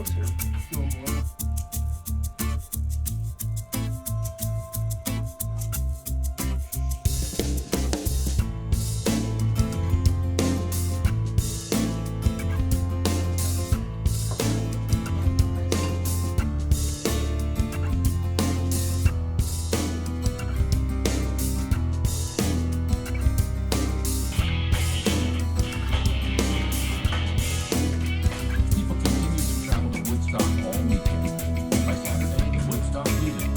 folks are doing well. People continue to travel to Woodstock all weekend. By Saturday, the Woodstock music.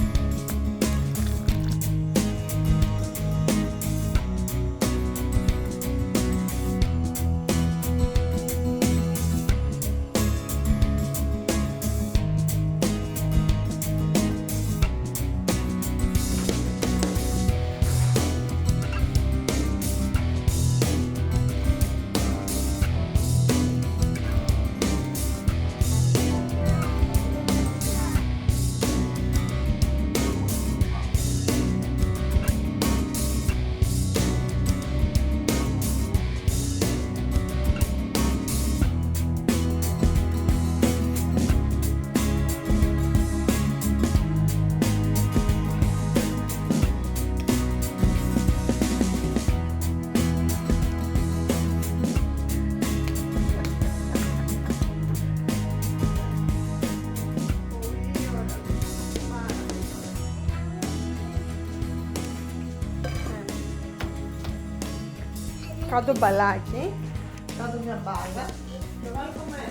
Cado bala aqui. Cado minha bala. Você vai comer.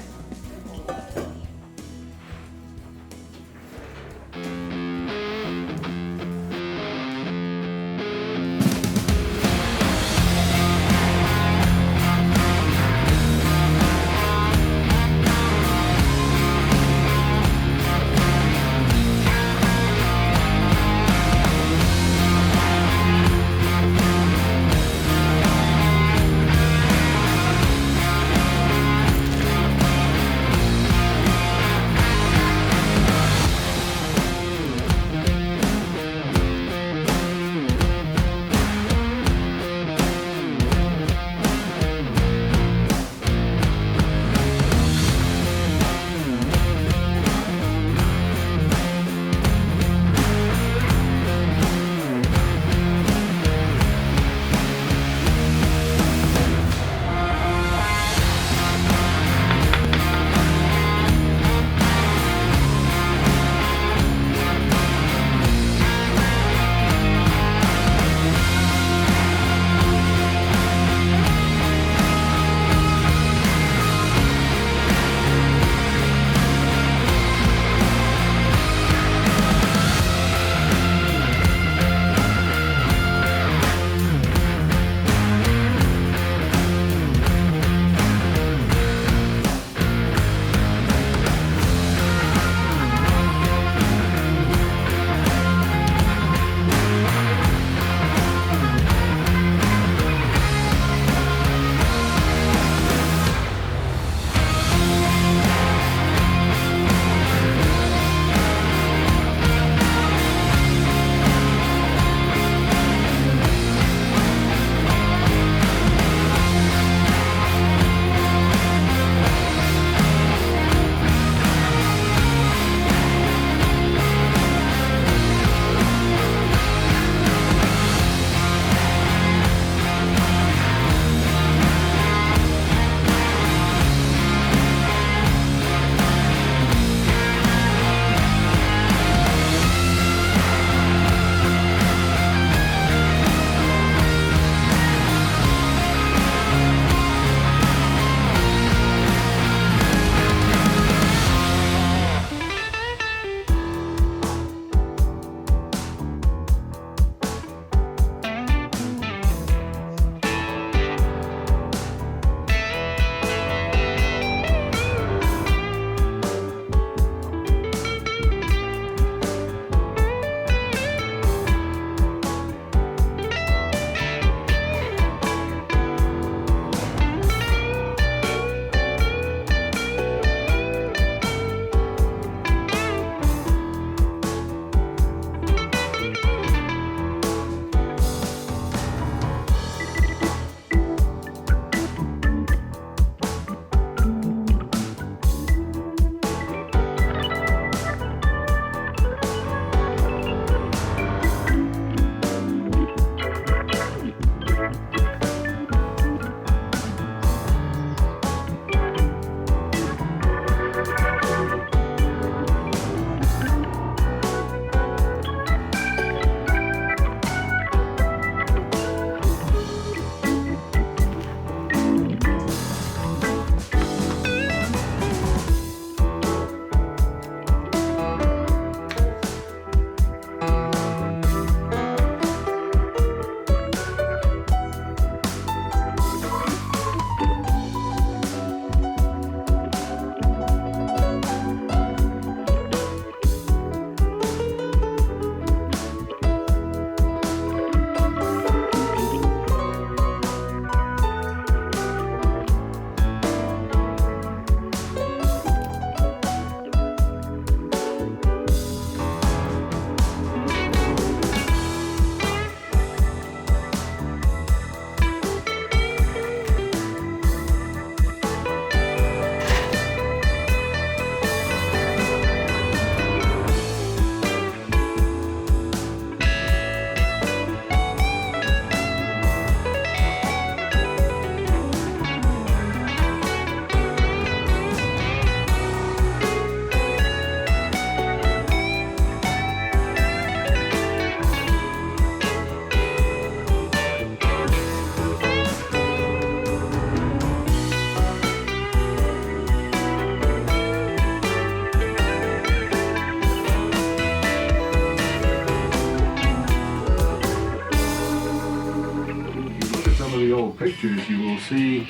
pictures, you will see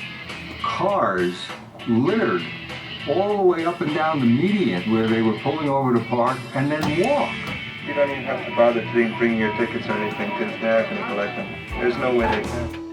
cars littered all the way up and down the median where they were pulling over to park and then walk. You don't even have to bother bringing your tickets or anything because they're not going to collect them. There's no way they can.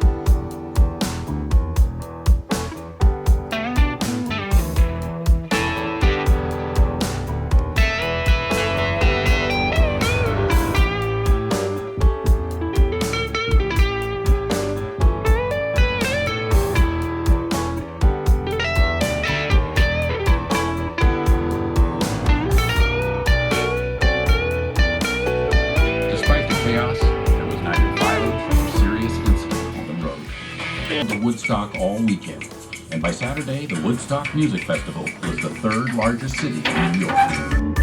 Despite the chaos, there was neither violent nor serious incident on the road. The Woodstock all weekend, and by Saturday, the Woodstock Music Festival was the third largest city in New York.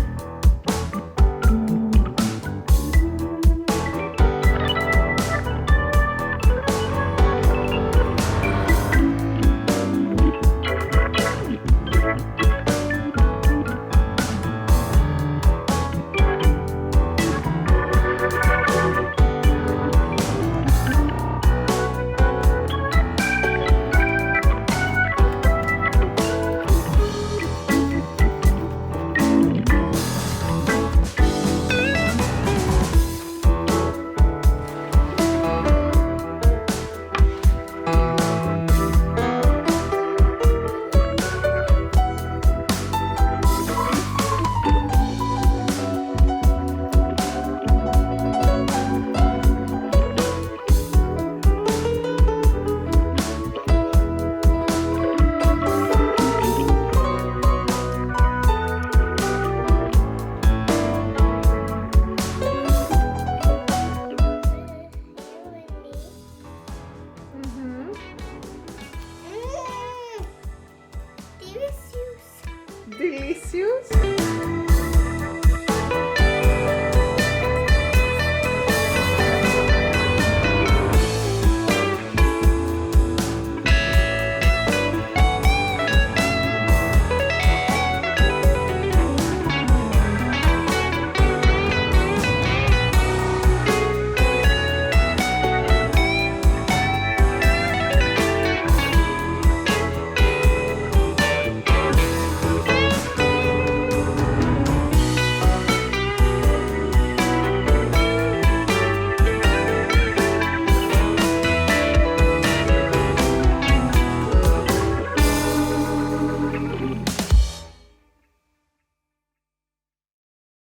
Delicious.